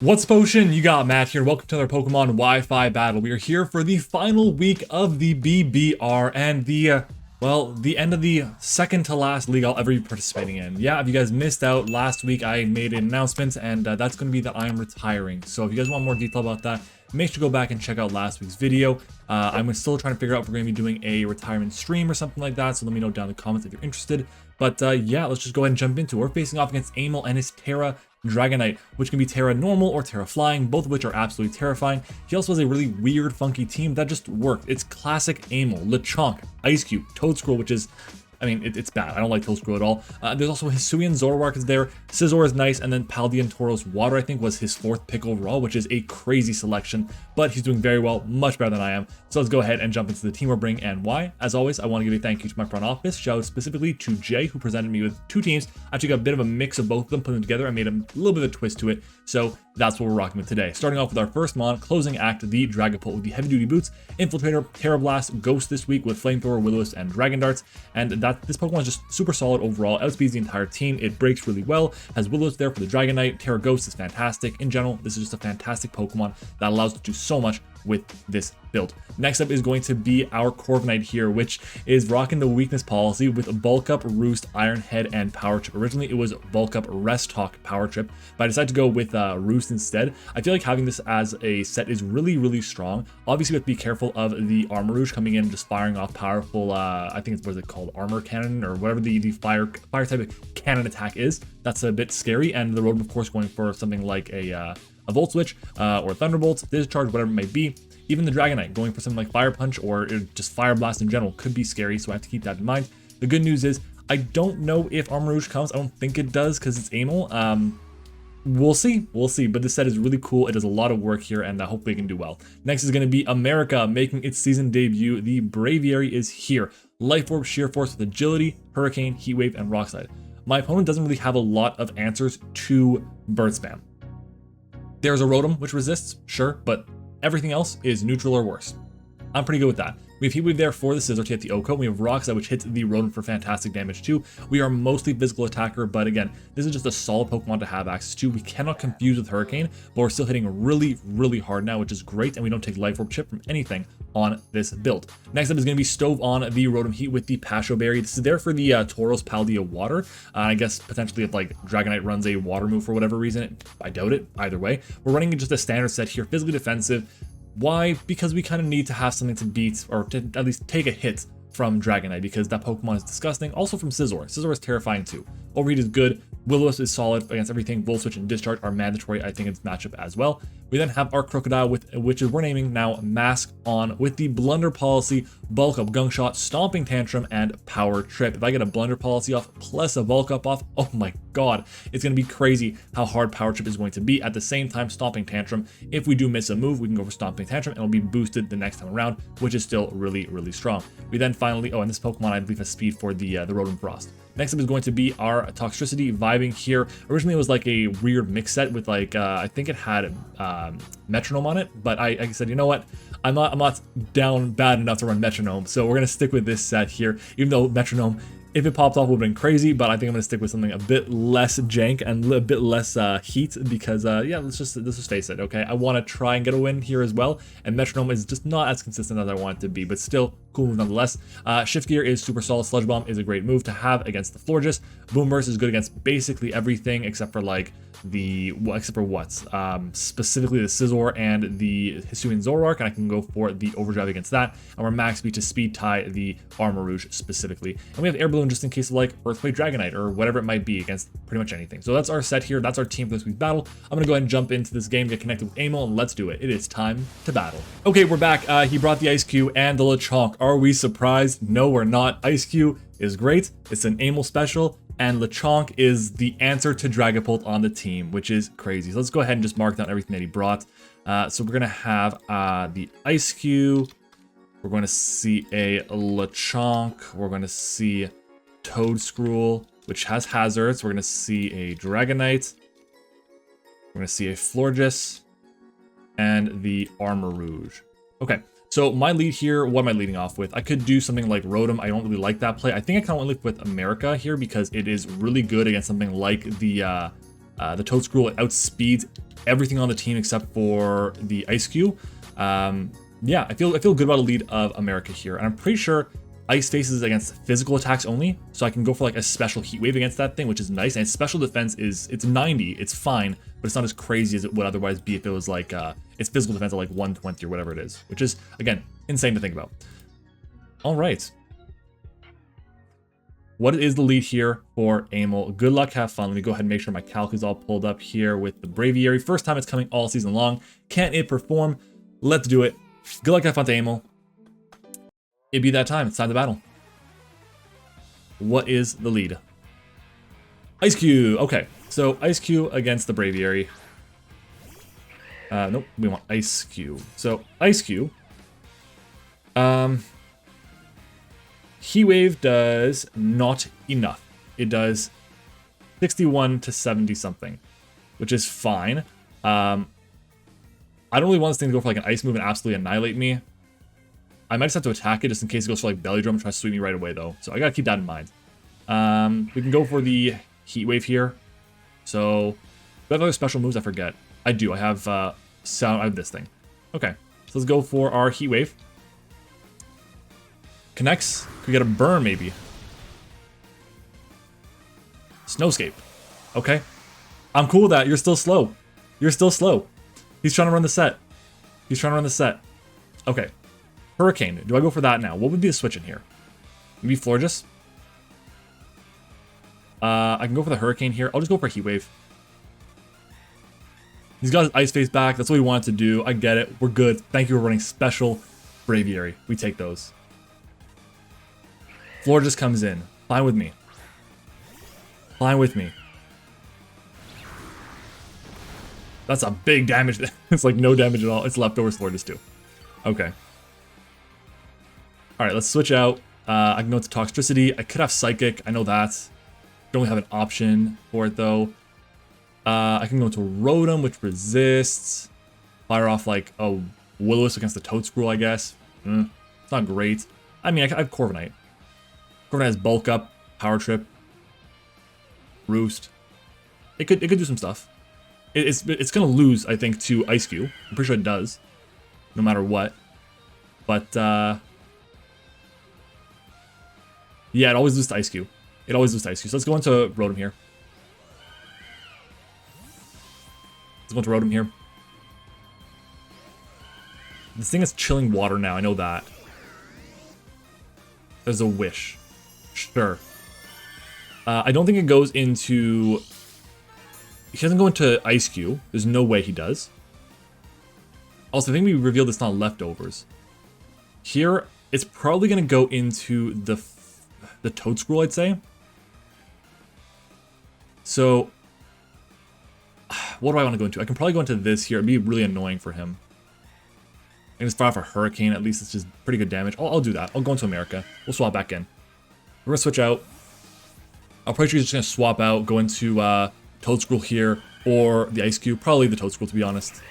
What's potion? You got Matt here. Welcome to another Pokemon Wi-Fi battle. We are here for the final week of the BBR and the end of the second to last league I'll ever be participating in. Yeah, if you guys missed out last week, I made an announcement and that's going to be that I am retiring. So if you guys want more detail about that, make sure to go back and check out last week's video. I'm still trying to figure out if we're going to be doing a retirement stream or something like that. So let me know down in the comments if you're interested. But yeah, let's just go ahead and jump into it. We're facing off against Amel and his Terra Dragonite, which can be Terra Normal or Terra Flying, both of which are absolutely terrifying. He also has a really weird, funky team that just worked. It's classic Amel, Lechonk, Ice Cube, Toadscruel, which is, I mean, it's bad. I don't like Toadscruel at all. There's also Hisuian Zoroark is there. Scizor is nice, and then Paldean Tauros Water, I think, was his 4th pick overall, which is a crazy selection, but he's doing very well, much better than I am. So let's go ahead and jump into the team we're bringing and why. As always, I want to give a thank you to my front office. Shout out specifically to Jay, who presented me with 2 teams. I actually got a bit of a mix of both of them, put them together. I made a little bit of a twist to it. So that's what we're rocking with today. Starting off with our first mon, closing act, the Dragapult with the heavy duty boots, Infiltrator, Terra Blast, Ghost this week with Flamethrower, Will-O-Wisp, and Dragon Darts. And this Pokemon is just super solid overall, outspeeds the entire team. It breaks really well, has Will-O-Wisp there for the Dragonite. Terra Ghost is fantastic. In general, this is just a fantastic Pokemon that allows us to do so much with this build. Next up is going to be our Corviknight here, which is rocking the weakness policy with Bulk Up, Roost, Iron Head, and Power Chip. Originally, it was Bulk Up, Rest Talk, Power Chip, but I decided to go with Roost instead. I feel like having this as a set is really, really strong. Obviously, we have to be careful of the Armarouge coming in and just firing off powerful, I think it's, what is it called, Armor Cannon, or whatever the fire type of cannon attack is. That's a bit scary, and the Rotom, of course, going for something like a Volt Switch or Thunderbolt, Discharge, whatever it might be. Even the Dragonite going for something like Fire Punch or just Fire Blast in general could be scary, so I have to keep that in mind. The good news is I don't know if Armarouge comes. I don't think it does because it's Amel. We'll see, but this set is really cool. It does a lot of work here, and hopefully it can do well. Next is going to be America making its season debut. The Braviary is here. Life Orb, Sheer Force with Agility, Hurricane, Heat Wave, and Rock Slide. My opponent doesn't really have a lot of answers to Bird Spam. There's a Rotom which resists, sure, but everything else is neutral or worse. I'm pretty good with that. We have Heat Wave there for the Scizor to hit the Oko. We have Rock Slide, which hits the Rotom for fantastic damage too. We are mostly physical attacker, but again, this is just a solid Pokemon to have access to. We cannot confuse with Hurricane, but we're still hitting really, really hard now, which is great, and we don't take Life Orb Chip from anything on this build. Next up is going to be Stove on the Rotom Heat with the Pasho Berry. This is there for the Tauros Paldea Water. I guess potentially if like Dragonite runs a water move for whatever reason, I doubt it. Either way, we're running just a standard set here, physically defensive. Why? Because we kind of need to have something to beat, or to at least take a hit from Dragonite, because that Pokemon is disgusting. Also from Scizor. Scizor is terrifying too. Overheat is good. Will-O-Wisp is solid against everything. Volt Switch and Discharge are mandatory, I think, in this matchup as well. We then have our Crocodile, which we're naming now Mask On, with the Blunder Policy, Bulk Up, Gunk Shot, Stomping Tantrum, and Power Trip. If I get a Blunder Policy off plus a Bulk Up off, oh my god, it's going to be crazy how hard Power Trip is going to be. At the same time, Stomping Tantrum, if we do miss a move, we can go for Stomping Tantrum, and it'll be boosted the next time around, which is still really, really strong. We then finally, and this Pokemon I believe has speed for the Rotom Frost. Next up is going to be our Toxtricity vibing here. Originally, it was like a weird mix set with like, I think it had Metronome on it, but I said, you know what? I'm not down bad enough to run Metronome, so we're going to stick with this set here, even though Metronome, if it popped off, would have been crazy, but I think I'm going to stick with something a bit less jank and a bit less heat because, yeah, let's just face it, okay? I want to try and get a win here as well, and Metronome is just not as consistent as I want it to be, but still cool move nonetheless. Shift Gear is super solid. Sludge Bomb is a great move to have against the Florges. Boom Burst is good against basically everything except for like specifically the Scizor and the Hisuian Zoroark, and I can go for the Overdrive against that. And we're max speed to speed tie the Armarouge specifically. And we have Air Balloon just in case of like Earthquake Dragonite or whatever it might be against pretty much anything. So that's our set here. That's our team for this week's battle. I'm gonna go ahead and jump into this game, get connected with Amel, and let's do it. It is time to battle. Okay, we're back. He brought the Ice Cube and the Lechonk. Are we surprised? No, we're not. Ice Cube is great. It's an Amel special. And Lechonk is the answer to Dragapult on the team, which is crazy. So let's go ahead and just mark down everything that he brought. So we're going to have the Ice Cube. We're going to see a Lechonk. We're going to see Toadscruel, which has hazards. We're going to see a Dragonite. We're going to see a Florges. And the Armarouge. Okay. So my lead here, what am I leading off with? I could do something like Rotom. I don't really like that play. I think I kind of went with America here because it is really good against something like the The Toad Scroll outspeeds everything on the team except for the Ice Cube. Yeah, I feel good about a lead of America here, and I'm pretty sure Ice faces against physical attacks only, so I can go for like a special heat wave against that thing, which is nice. And its special defense it's 90, it's fine, but it's not as crazy as it would otherwise be if it was like its physical defense at like 120 or whatever it is, which is again insane to think about. All right, what is the lead here for Amel? Good luck, have fun. Let me go ahead and make sure my calc is all pulled up here with the Braviary. First time it's coming all season long. Can it perform? Let's do it. Good luck, have fun to Amel. It be that time. It's time to battle. What is the lead? Ice Cube. Okay, so Ice Cube against the Braviary. Nope, we want Ice Cube. So Ice Cube. Heat Wave does not enough. It does 61 to 70 something, which is fine. I don't really want this thing to go for like an ice move and absolutely annihilate me. I might just have to attack it just in case it goes for like belly drum and tries to sweep me right away though. So I gotta keep that in mind. We can go for the heat wave here. So do I have other special moves? I forget. I do. I have sound. I have this thing. Okay. So let's go for our heat wave. Connects. Could we get a burn maybe? Snowscape. Okay. I'm cool with that. You're still slow. You're still slow. He's trying to run the set. He's trying to run the set. Okay. Hurricane. Do I go for that now? What would be the switch in here? Maybe Florges? I can go for the Hurricane here. I'll just go for a Heat Wave. He's got his Ice Face back. That's what he wanted to do. I get it. We're good. Thank you for running special Braviary. We take those. Florges comes in. Fine with me. Fine with me. That's a big damage. It's like no damage at all. It's leftovers Florges too. Okay. Alright, let's switch out. I can go into Toxtricity. I could have Psychic. I know that. Don't really have an option for it though. I can go into Rotom, which resists. Fire off like a Will-O-Wisp against the Toad Scroll, I guess. It's not great. I mean, I have Corviknight. Corviknight has Bulk Up, Power Trip, Roost. It could do some stuff. It's gonna lose, I think, to Ice Cube. I'm pretty sure it does, no matter what. But yeah, it always loses to Ice Cube. It always loses to Ice Cube. So let's go into Rotom here. Let's go into Rotom here. This thing is chilling water now. I know that. There's a Wish. Sure. I don't think it goes into... He doesn't go into Ice Cube. There's no way he does. Also, I think we revealed it's not leftovers. Here, it's probably going to go into the Toad Scroll, I'd say. So, what do I want to go into? I can probably go into this here. It'd be really annoying for him. I can just fire off a Hurricane. At least it's just pretty good damage. I'll do that. I'll go into America. We'll swap back in. We're going to switch out. I'm pretty sure he's just going to swap out, go into Toad Scroll here, or the Ice Cube. Probably the Toad Scroll, to be honest.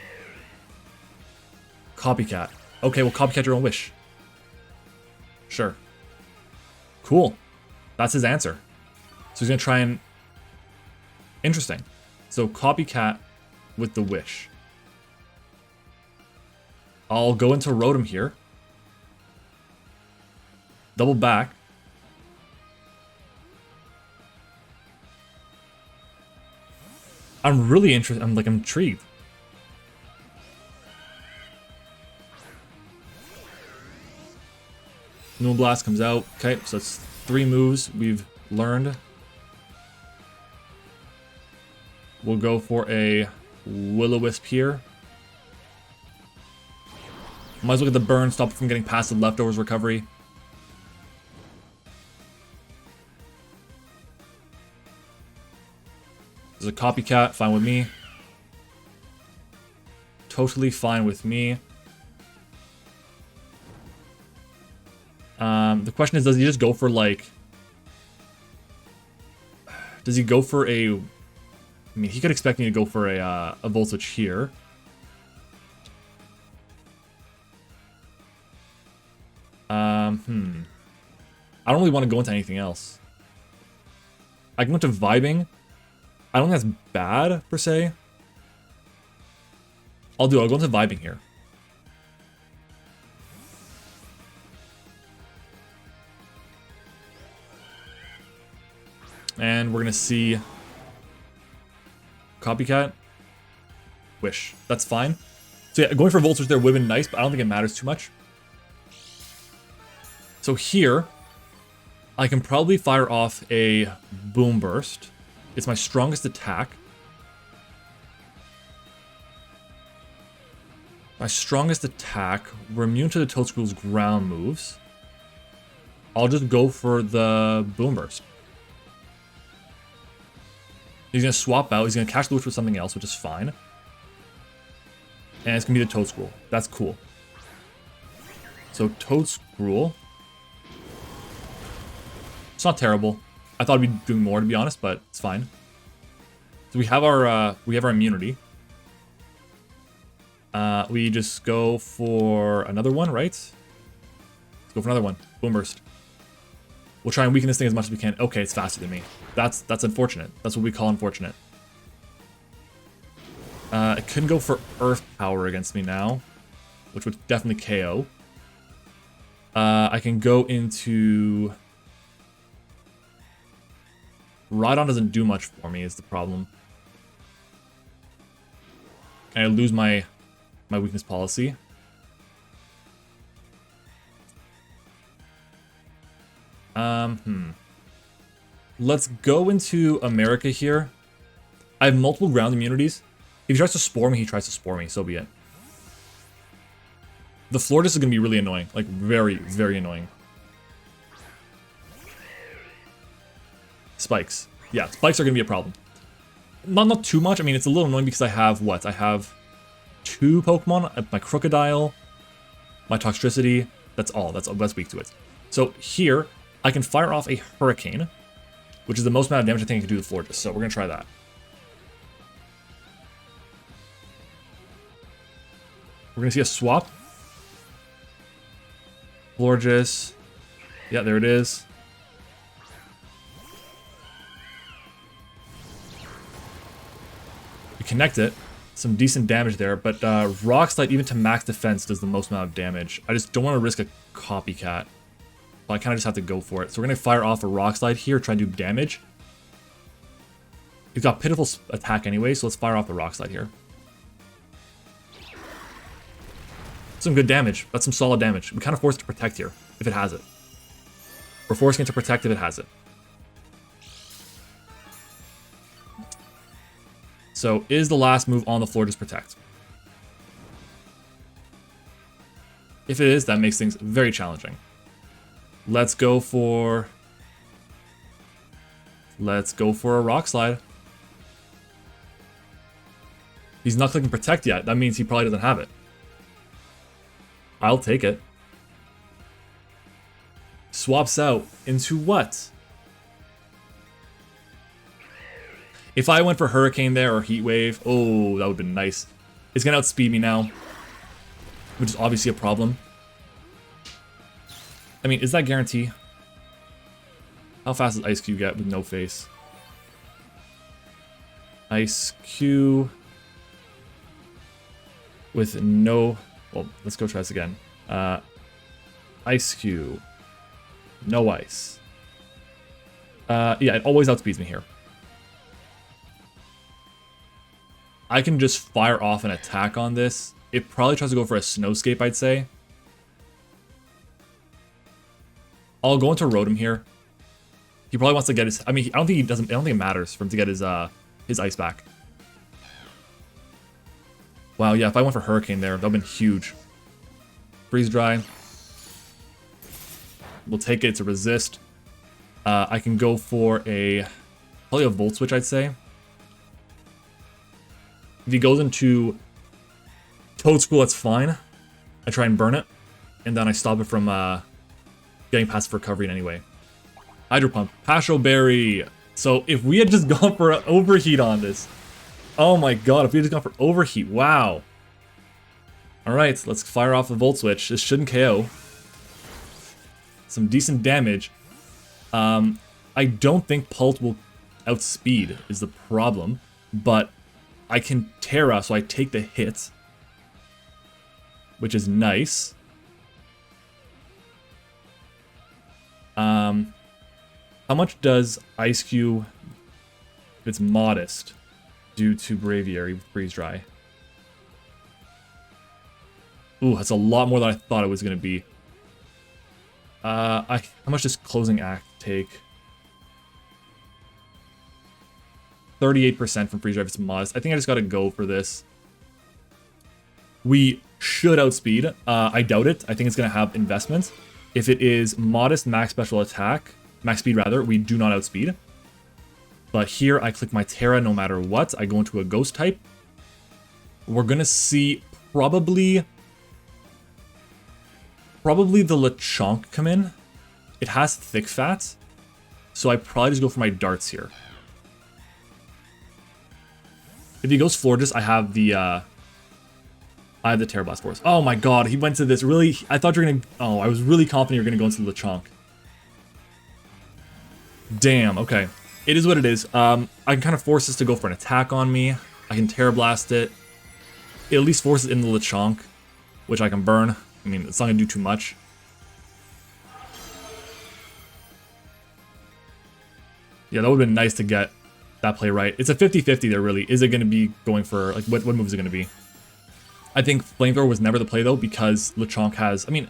Copycat. Okay, well, copycat your own wish. Sure. Cool. That's his answer. So he's going to try and... Interesting. So copycat with the wish. I'll go into Rotom here. Double back. I'm really interested. I'm intrigued. Moonblast comes out. Okay, so that's 3 moves we've learned. We'll go for a Will-O-Wisp here. Might as well get the burn, stop it from getting past the leftovers recovery. There's a copycat, fine with me. Totally fine with me. The question is, does he just go for like... Does he go for a... I mean, he could expect me to go for a Voltage here. I don't really want to go into anything else. I can go into Vibing. I don't think that's bad, per se. I'll go into vibing here. And we're going to see Copycat. Wish. That's fine. So yeah, going for Volt Switch there would have been nice, but I don't think it matters too much. So here, I can probably fire off a Boom Burst. It's my strongest attack. My strongest attack. We're immune to the Toadscruel's ground moves. I'll just go for the Boom Burst. He's going to swap out. He's going to catch the Witch with something else, which is fine. And it's going to be the Toadscruel. That's cool. So Toadscruel. It's not terrible. I thought we'd be doing more, to be honest, but it's fine. So we have our immunity. We just go for another one, right? Let's go for another one. Boom Burst. We'll try and weaken this thing as much as we can. Okay, it's faster than me. That's unfortunate. That's what we call unfortunate. It couldn't go for Earth Power against me now, which would definitely KO. I can go into... Rhydon doesn't do much for me is the problem. And I lose my weakness policy. Let's go into America here. I have multiple ground immunities. If he tries to spore me, he tries to spore me, so be it. The Florges is going to be really annoying. Like, very, very annoying. Spikes. Yeah, spikes are going to be a problem. Not too much. I mean, it's a little annoying because I have what? I have 2 Pokemon. My Crocodile, my Toxtricity. That's all. That's weak to it. So here, I can fire off a Hurricane, which is the most amount of damage I think I can do with Florges. So we're going to try that. We're going to see a swap. Florges. Yeah, there it is. We connect it. Some decent damage there, but Rock Slide, even to max defense, does the most amount of damage. I just don't want to risk a Copycat. Well, I kind of just have to go for it. So we're going to fire off a Rock Slide here, try and do damage. He's got pitiful attack anyway, so let's fire off the Rock Slide here. Some good damage. That's some solid damage. We kind of force it to protect here, if it has it. We're forcing it to protect if it has it. So, is the last move on the floor just protect? If it is, that makes things very challenging. Let's go for a Rock Slide. He's not clicking protect yet. That means he probably doesn't have it. I'll take it. Swaps out into what? If I went for Hurricane there or Heat Wave, oh, that would have been nice. It's going to outspeed me now, which is obviously a problem. I mean, is that guarantee? How fast does Ice Cube get with no face? Ice Cube with no... Well, let's go try this again. Ice Cube. No ice. Yeah, it always outspeeds me here. I can just fire off an attack on this. It probably tries to go for a Snowscape, I'd say. I'll go into Rotom here. He probably wants to get his... I mean, I don't think it matters for him to get his ice back. Wow, yeah, if I went for Hurricane there, that would have been huge. Freeze Dry. We'll take it to resist. I can go for probably a Volt Switch, I'd say. If he goes into Toadscruel, that's fine. I try and burn it, and then I stop it from getting passive recovery in any way. Hydro Pump. Pasho Berry. So if we had just gone for an Overheat on this... Oh my god, if we had just gone for Overheat, wow. Alright, let's fire off the Volt Switch. This shouldn't KO. Some decent damage. I don't think Pult will outspeed is the problem, but I can Terra, so I take the hit, which is nice. How much does Ice Cube, if it's modest, do to Braviary with Freeze Dry? Ooh, that's a lot more than I thought it was going to be. How much does Closing Act take? 38% from Freeze Dry if it's modest. I think I just got to go for this. We should outspeed. I doubt it. I think it's going to have investment. If it is modest max special attack, max speed rather, we do not outspeed. But here I click my Terra no matter what. I go into a ghost type. We're going to see probably the Lechonk come in. It has thick fat, so I probably just go for my darts here. If he goes Florges, I have the Terra Blast Force. Oh my god, he went to this really. I thought you were gonna. Oh, I was really confident you were gonna go into Lechonk. Damn. Okay, it is what it is. I can kind of force this to go for an attack on me. I can Terra Blast it. It at least forces it in the Lechonk, which I can burn. I mean, it's not going to do too much. Yeah, that would have been nice to get that play right. It's a 50-50 there, really. Is it going to be going for, like, what move is it going to be? I think Flamethrower was never the play, though, because Lechonk has... I mean,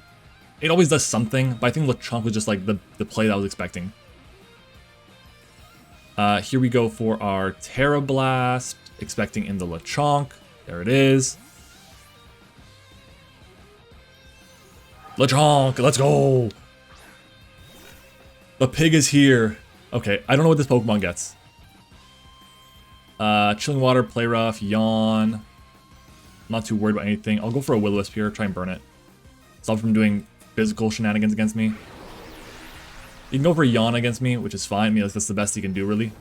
it always does something, but I think Lechonk was just, like, the play that I was expecting. Here we go for our Terra Blast, expecting in the Lechonk. There it is. Lechonk, let's go! The pig is here. Okay, I don't know what this Pokemon gets. Chilling Water, Play Rough, Yawn. I'm not too worried about anything. I'll go for a Will-O-Wisp here, try and burn it. Stop from doing physical shenanigans against me. You can go for a Yawn against me, which is fine. I mean, that's the best you can do, really.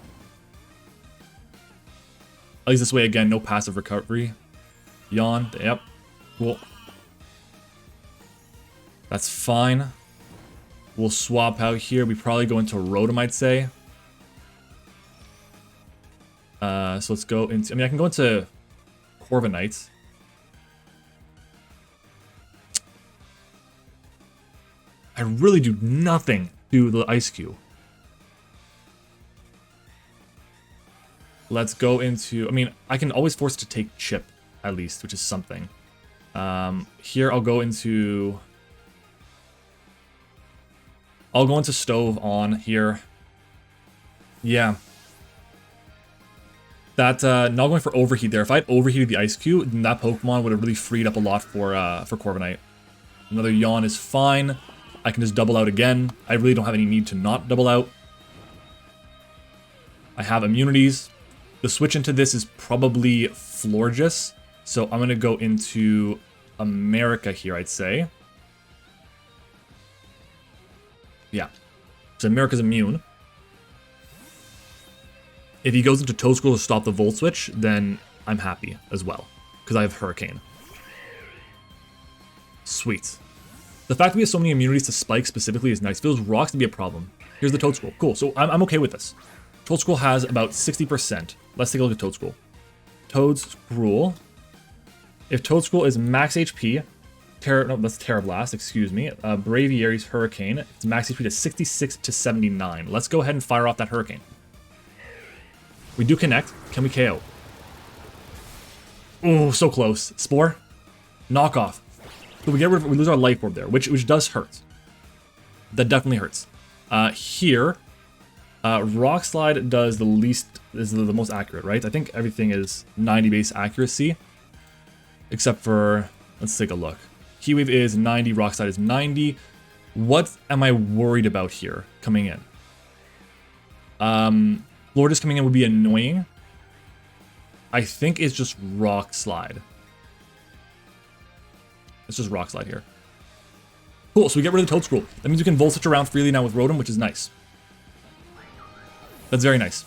At least this way, again, no passive recovery. Yawn, yep, cool. That's fine. We'll swap out here. We probably go into Rotom, I'd say. So let's go into... I mean, I can go into Corviknight. I really do nothing to the Ice Cube. Let's go into... I mean, I can always force it to take Chip, at least, which is something. Here, I'll go into... I'll go into Stove on here. Yeah. That, not going for Overheat there. If I had overheated the Ice Cube, then that Pokemon would have really freed up a lot for Corviknight. Another Yawn is fine. I can just double out again. I really don't have any need to not double out. I have immunities. The switch into this is probably Florges. So I'm going to go into America here, I'd say. Yeah. So America's immune. If he goes into Toedscruel to stop the Volt Switch, then I'm happy as well. Because I have Hurricane. Sweet. The fact that we have so many immunities to Spike specifically is nice. Feels Rocks to be a problem. Here's the Toedscruel. Cool. So I'm okay with this. Toedscruel has about 60%. Let's take a look at Toedscruel. Toedscruel. If Toedscruel is max HP... No, that's Terra Blast, excuse me. Braviary's Hurricane. It's max HP to 66 to 79. Let's go ahead and fire off that Hurricane. We do connect. Can we KO? Oh, so close. Spore. Knock off. So we lose our Life Orb there, which does hurt. That definitely hurts. Here, Rock Slide does the least, is the most accurate, right? I think everything is 90 base accuracy. Except for, let's take a look. Heat Wave is 90, Rock Slide is 90. What am I worried about here coming in? Florida's coming in would be annoying. I think it's just Rock Slide. It's just Rock Slide here. Cool, so we get rid of the Toedscruel. That means we can Volt Switch around freely now with Rotom, which is nice. That's very nice.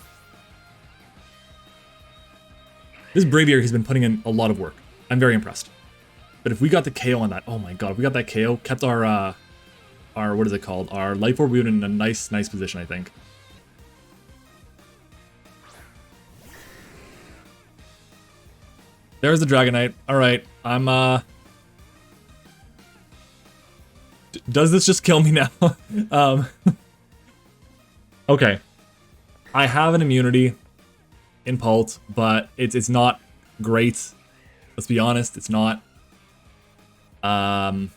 This Braviary has been putting in a lot of work. I'm very impressed. But if we got the KO on that, oh my god, if we got that KO, kept our what is it called? Our Life Orb, we would in a nice position, I think. There's the Dragonite. Alright, I'm, does this just kill me now? Okay. I have an immunity in Pult, but it's not great. Let's be honest, it's not. I'll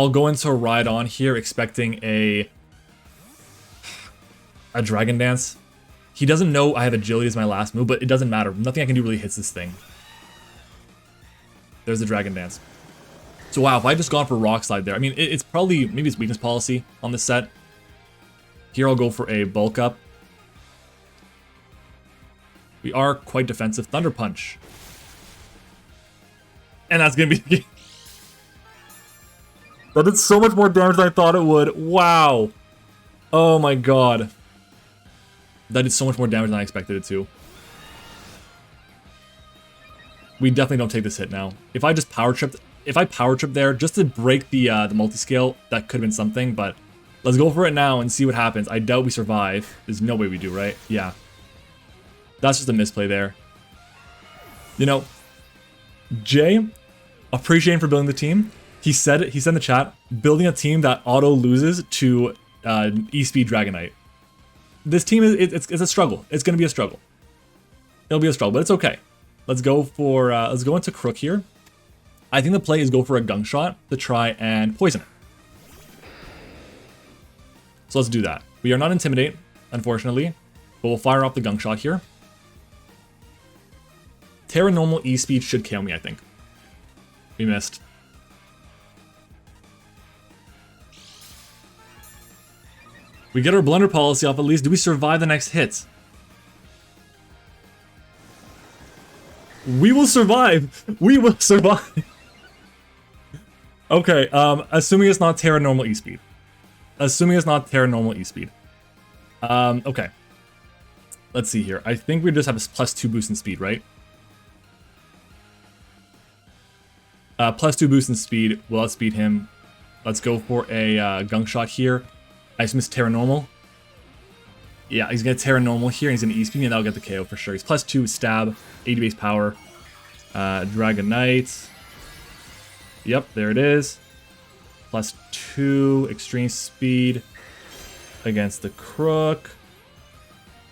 go into a ride on here expecting a Dragon Dance. He doesn't know I have agility as my last move, but it doesn't matter. Nothing I can do really hits this thing. There's the Dragon Dance. So wow, if I just gone for Rock Slide there, I mean, it's probably, maybe it's weakness policy on this set. Here I'll go for a bulk up. We are quite defensive. Thunder Punch. And that's gonna be the game. That did so much more damage than I thought it would. Wow. Oh my god. That did so much more damage than I expected it to. We definitely don't take this hit now. If I just power tripped, if I power trip there just to break the multi-scale, that could have been something, but let's go for it now and see what happens. I doubt we survive. There's no way we do, right? Yeah. That's just a misplay there. You know, Jay, appreciating for building the team. He said in the chat, building a team that auto loses to E-Speed Dragonite. This team it's a struggle. It's gonna be a struggle. It'll be a struggle, but it's okay. Let's go for let's go into Crook here. I think the play is go for a Gunk Shot to try and poison it. So let's do that. We are not Intimidate, unfortunately, but we'll fire off the Gunk Shot here. Terra Normal E-Speed should KO me, I think. We missed. We get our Blunder Policy off at least. Do we survive the next hit? We will survive! We will survive! Okay, assuming it's not Terra Normal E-Speed. Assuming it's not Terra Normal E-Speed. Okay. Let's see here. I think we just have a +2 boost in speed, right? +2 boost in speed will outspeed him. Let's go for a Gunk Shot here. I just missed Terra Normal. Yeah, he's gonna Terra Normal here, and he's gonna E-Speed me, and that'll get the KO for sure. He's +2 stab, 80 base power. Dragonite. Yep, there it is. +2 extreme speed against the Crook.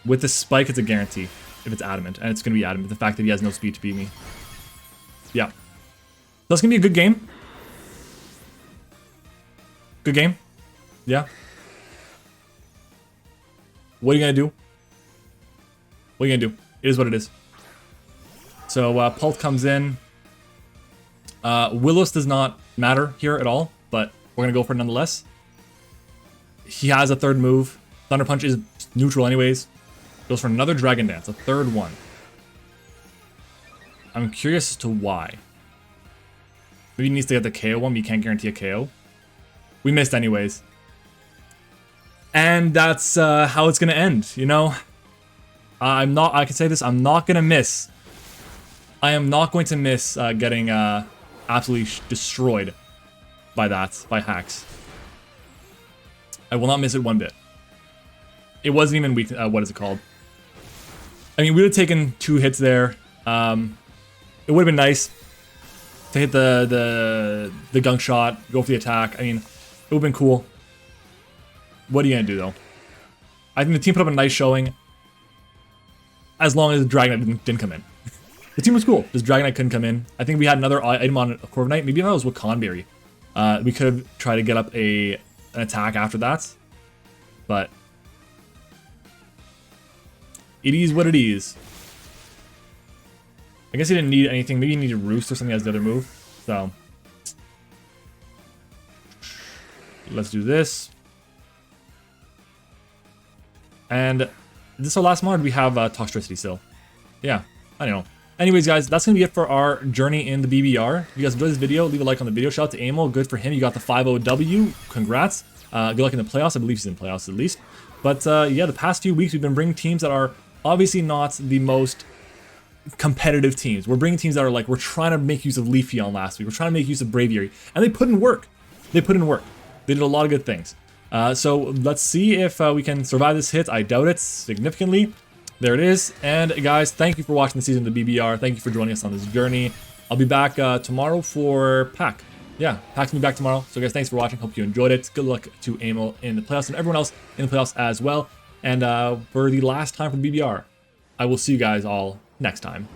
With the Spike, it's a guarantee if it's adamant, and it's gonna be adamant. The fact that he has no speed to beat me. Yeah. That's gonna be a good game. Good game. Yeah. What are you gonna do? What are you gonna do? It is what it is. So Pult comes in. Willis does not matter here at all, but we're gonna go for it nonetheless. He has a third move. Thunder Punch is neutral anyways. Goes for another Dragon Dance, a third one. I'm curious as to why. Maybe he needs to get the KO one, but you can't guarantee a KO. We missed anyways. And that's how it's gonna end, you know? I can say this, I'm not gonna miss. I am not going to miss getting absolutely destroyed by that, by hacks. I will not miss it one bit. It wasn't even weak, what is it called? I mean, we would have taken 2 hits there. It would have been nice to hit the Gunk Shot, go for the attack. I mean, it would have been cool. What are you gonna do though? I think the team put up a nice showing. As long as Dragonite didn't come in. The team was cool, just Dragonite couldn't come in. I think we had another item on a Corviknight. Maybe if that was with Conberry. We could have tried to get up an attack after that. But it is what it is. I guess he didn't need anything. Maybe he needed Roost or something as the other move. So let's do this. And this is our last mod. We have Toxtricity still. Yeah, I don't know. Anyways, guys, that's going to be it for our journey in the BBR. If you guys enjoyed this video, leave a like on the video. Shout out to Amo. Good for him. You got the 5-0W. Congrats. Good luck in the playoffs. I believe he's in playoffs at least. But yeah, the past few weeks, we've been bringing teams that are obviously not the most competitive teams. We're bringing teams that are like, we're trying to make use of Leafeon last week. We're trying to make use of Braviary. And they put in work. They put in work. They did a lot of good things. So let's see if we can survive this hit. I doubt it significantly. there it is. And guys, thank you for watching the season of the BBR. Thank you for joining us on this journey. I'll be back tomorrow for Pack. Yeah, Pack's gonna be back tomorrow. So guys, thanks for watching. Hope you enjoyed it. Good luck to Emil in the playoffs and everyone else in the playoffs as well. And for the last time for the BBR, I will see you guys all next time.